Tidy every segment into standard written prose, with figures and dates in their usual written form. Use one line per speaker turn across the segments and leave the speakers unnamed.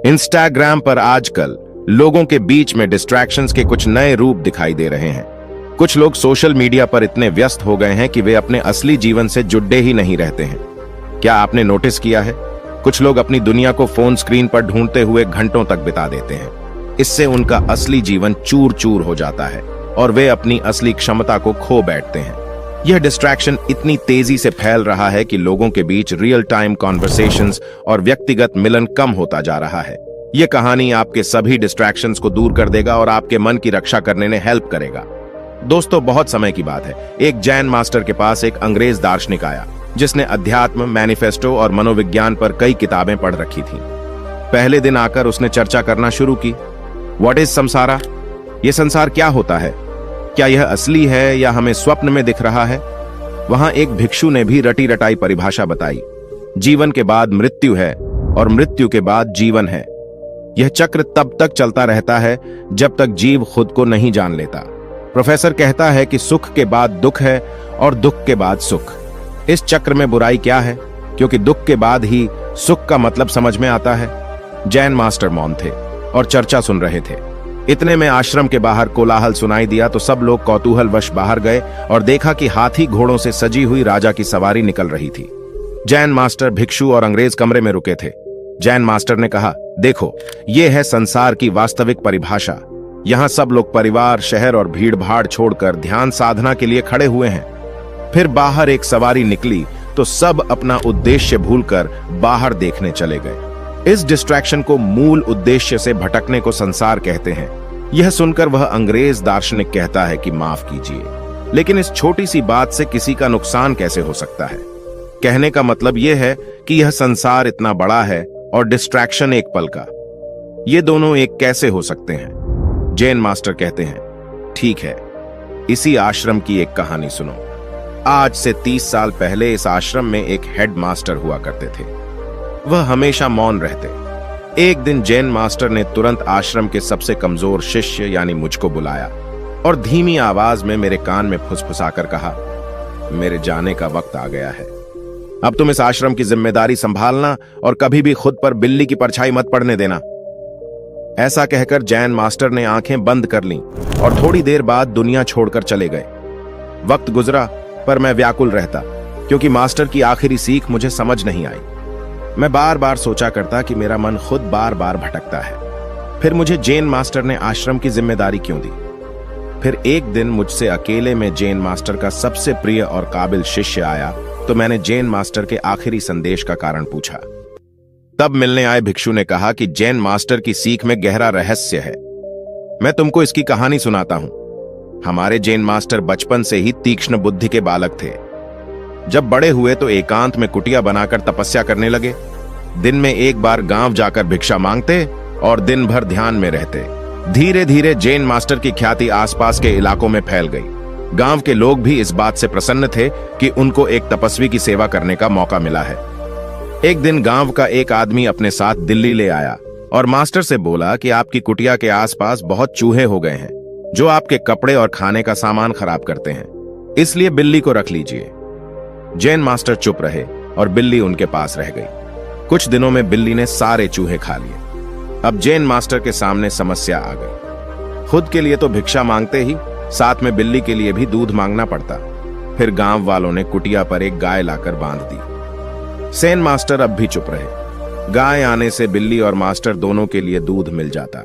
Instagram पर आजकल लोगों के बीच में डिस्ट्रैक्शंस के कुछ नए रूप दिखाई दे रहे हैं। कुछ लोग सोशल मीडिया पर इतने व्यस्त हो गए हैं कि वे अपने असली जीवन से जुड़े ही नहीं रहते हैं। क्या आपने नोटिस किया है, कुछ लोग अपनी दुनिया को फोन स्क्रीन पर ढूंढते हुए घंटों तक बिता देते हैं। इससे उनका असली जीवन चूर चूर हो जाता है और वे अपनी असली क्षमता को खो बैठते हैं। यह डिस्ट्रैक्शन इतनी तेजी से फैल रहा है कि लोगों के बीच रियल टाइम कॉन्वर्सेशंस और व्यक्तिगत मिलन कम होता जा रहा है। यह कहानी आपके सभी डिस्ट्रैक्शंस को दूर कर देगा और आपके मन की रक्षा करने में हेल्प करेगा। दोस्तों, बहुत समय की बात है, एक जैन मास्टर के पास एक अंग्रेज दार्शनिक आया जिसने अध्यात्म, मैनिफेस्टो और मनोविज्ञान पर कई किताबें पढ़ रखी थीं। पहले दिन आकर उसने चर्चा करना शुरू की। व्हाट इज संसारा? यह संसार क्या होता है? क्या यह असली है या हमें स्वप्न में दिख रहा है? वहां एक भिक्षु ने भी रटी रटाई परिभाषा बताई। जीवन के बाद मृत्यु है और मृत्यु के बाद जीवन है। यह चक्र तब तक चलता रहता है जब तक जीव खुद को नहीं जान लेता। प्रोफेसर कहता है कि सुख के बाद दुख है और दुख के बाद सुख। इस चक्र में बुराई क्या है, क्योंकि दुख के बाद ही सुख का मतलब समझ में आता है। जैन मास्टर मौन थे और चर्चा सुन रहे थे। इतने में आश्रम के बाहर कोलाहल सुनाई दिया तो सब लोग कौतूहलवश बाहर गए और देखा कि हाथी घोड़ों से सजी हुई राजा की सवारी निकल रही थी। जैन मास्टर, भिक्षु और अंग्रेज कमरे में रुके थे। जैन मास्टर ने कहा, देखो, यह है संसार की वास्तविक परिभाषा। यहां सब लोग परिवार, शहर और भीड़ भाड़ छोड़कर ध्यान साधना के लिए खड़े हुए हैं। फिर बाहर एक सवारी निकली तो सब अपना उद्देश्य भूलकर बाहर देखने चले गए। इस डिस्ट्रैक्शन को मूल उद्देश्य से भटकने को संसार कहते हैं। यह सुनकर वह अंग्रेज दार्शनिक कहता है कि माफ कीजिए, लेकिन इस छोटी सी बात से किसी का नुकसान कैसे हो सकता है? कहने का मतलब यह है कि यह संसार इतना बड़ा है और डिस्ट्रैक्शन एक पल का। ये दोनों एक कैसे हो सकते हैं? जैन मास्टर कहते हैं, ठीक है, इसी आश्रम की एक कहानी सुनो। आज से 30 साल पहले इस आश्रम में एक हेड मास्टर हुआ करते थे। वह हमेशा मौन रहते। एक दिन जैन मास्टर ने तुरंत आश्रम के सबसे कमजोर शिष्य यानी मुझको बुलाया और धीमी आवाज में मेरे कान में फुसफुसाकर कहा, मेरे जाने का वक्त आ गया है। अब तुम इस आश्रम की जिम्मेदारी संभालना और कभी भी खुद पर बिल्ली की परछाई मत पड़ने देना। ऐसा कहकर जैन मास्टर ने आंखें बंद कर लीं और थोड़ी देर बाद दुनिया छोड़कर चले गए। वक्त गुजरा पर मैं व्याकुल रहता, क्योंकि मास्टर की आखिरी सीख मुझे समझ नहीं आई। मैं बार बार सोचा करता कि मेरा मन खुद बार बार भटकता है। फिर मुझे जैन मास्टर ने आश्रम की जिम्मेदारी क्यों दी? फिर एक दिन मुझसे अकेले में जैन मास्टर का सबसे प्रिय और काबिल शिष्य आया तो मैंने जैन मास्टर के आखिरी संदेश का कारण पूछा। तब मिलने आए भिक्षु ने कहा कि जैन मास्टर की सीख में गहरा रहस्य है। मैं तुमको इसकी कहानी सुनाता हूं। हमारे जैन मास्टर बचपन से ही तीक्ष्ण बुद्धि के बालक थे। जब बड़े हुए तो एकांत में कुटिया बनाकर तपस्या करने लगे। दिन में एक बार गांव जाकर भिक्षा मांगते और दिन भर ध्यान में रहते। धीरे धीरे जैन मास्टर की ख्याति आसपास के इलाकों में फैल गई। गांव के लोग भी इस बात से प्रसन्न थे कि उनको एक तपस्वी की सेवा करने का मौका मिला है। एक दिन गांव का एक आदमी अपने साथ दिल्ली ले आया और मास्टर से बोला कि आपकी कुटिया के आसपास बहुत चूहे हो गए हैं जो आपके कपड़े और खाने का सामान खराब करते हैं, इसलिए बिल्ली को रख लीजिए। जैन मास्टर चुप रहे और बिल्ली उनके पास रह गई। कुछ दिनों में बिल्ली ने सारे चूहे खा लिए। अब जैन मास्टर के सामने समस्या आ गई। खुद के लिए तो भिक्षा मांगते ही, साथ में बिल्ली के लिए भी दूध मांगना पड़ता। फिर गांव वालों ने कुटिया पर एक गाय लाकर बांध दी। जैन मास्टर अब भी चुप रहे। गाय आने से बिल्ली और मास्टर दोनों के लिए दूध मिल जाता।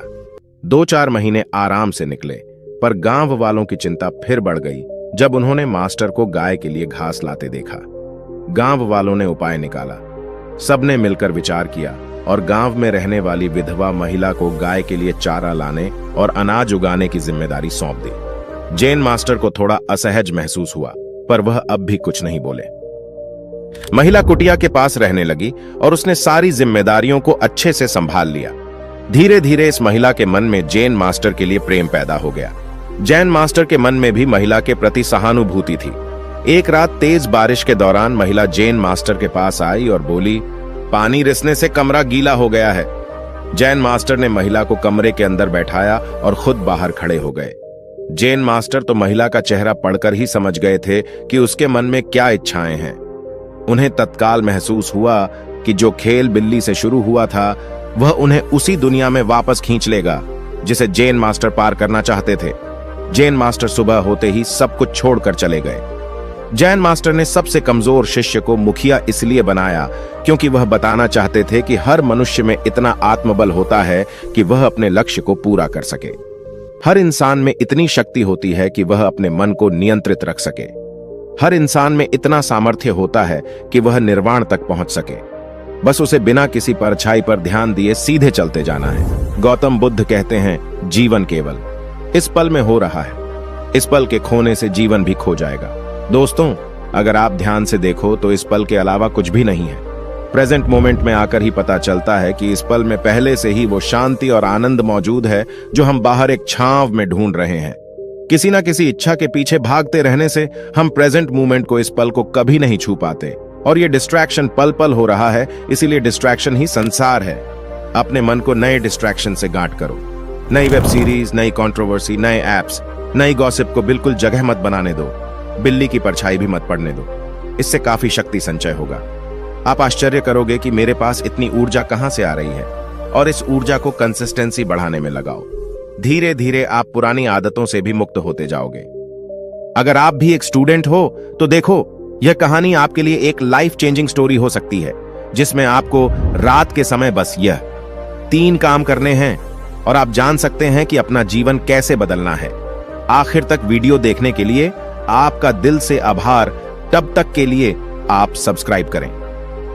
2-4 महीने आराम से निकले, पर गांव वालों की चिंता फिर बढ़ गई जब उन्होंने मास्टर को गाय के लिए घास लाते देखा। गांव वालों ने उपाय निकाला। सबने मिलकर विचार किया और गांव में रहने वाली विधवा महिला को गाय के लिए चारा लाने और अनाज उगाने की जिम्मेदारी सौंप दी। जैन मास्टर को थोड़ा असहज महसूस हुआ, पर वह अब भी कुछ नहीं बोले। महिला कुटिया के पास रहने लगी और उसने सारी जिम्मेदारियों को अच्छे से संभाल लिया। धीरे धीरे इस महिला के मन में जैन मास्टर के लिए प्रेम पैदा हो गया। जैन मास्टर के मन में भी महिला के प्रति सहानुभूति थी। एक रात तेज बारिश के दौरान महिला जैन मास्टर के पास आई और बोली, पानी रिसने से कमरा गीला हो गया है। जैन मास्टर ने महिला को कमरे के अंदर बैठाया और खुद बाहर खड़े हो गए। जैन मास्टर तो महिला का चेहरा पढ़कर ही समझ गए थे कि उसके मन में क्या इच्छाएं हैं। उन्हें तत्काल महसूस हुआ कि जो खेल बिल्ली से शुरू हुआ था वह उन्हें उसी दुनिया में वापस खींच लेगा जिसे जैन मास्टर पार करना चाहते थे। जैन मास्टर सुबह होते ही सब कुछ छोड़कर चले गए। जैन मास्टर ने सबसे कमजोर शिष्य को मुखिया इसलिए बनाया क्योंकि वह बताना चाहते थे कि हर मनुष्य में इतना आत्मबल होता है कि वह अपने लक्ष्य को पूरा कर सके। हर इंसान में इतनी शक्ति होती है कि वह अपने मन को नियंत्रित रख सके। हर इंसान में इतना सामर्थ्य होता है कि वह निर्वाण तक पहुंच सके। बस उसे बिना किसी परछाई पर ध्यान दिए सीधे चलते जाना है। गौतम बुद्ध कहते हैं, जीवन केवल इस पल में हो रहा है। इस पल के खोने से जीवन भी खो जाएगा। दोस्तों, अगर आप ध्यान से देखो तो इस पल के अलावा कुछ भी नहीं है। प्रेजेंट मोमेंट में आकर ही पता चलता है कि इस पल में पहले से ही वो शांति और आनंद मौजूद है जो हम बाहर एक छांव में ढूंढ रहे हैं। किसी ना किसी इच्छा के पीछे भागते रहने से हम प्रेजेंट मोमेंट को, इस पल को कभी नहीं छू पाते। और ये डिस्ट्रैक्शन पल पल हो रहा है, इसीलिए डिस्ट्रैक्शन ही संसार है। अपने मन को नए डिस्ट्रैक्शन से गांठ करो। नई वेब सीरीज, नई कंट्रोवर्सी, नए एप्स, नई गॉसिप को बिल्कुल जगह मत बनाने दो। बिल्ली की परछाई भी मत पड़ने दो। इससे काफी शक्ति संचय होगा। आप आश्चर्य करोगे कि मेरे पास इतनी ऊर्जा कहां से आ रही है। और इस ऊर्जा को कंसिस्टेंसी बढ़ाने में लगाओ। धीरे धीरे आप पुरानी आदतों से भी मुक्त होते जाओगे। अगर आप भी एक स्टूडेंट हो तो देखो, यह कहानी आपके लिए एक लाइफ चेंजिंग स्टोरी हो सकती है, जिसमें आपको रात के समय बस यह 3 काम करने हैं और आप जान सकते हैं कि अपना जीवन कैसे बदलना है। आखिर तक वीडियो देखने के लिए आपका दिल से आभार। तब तक के लिए आप सब्सक्राइब करें।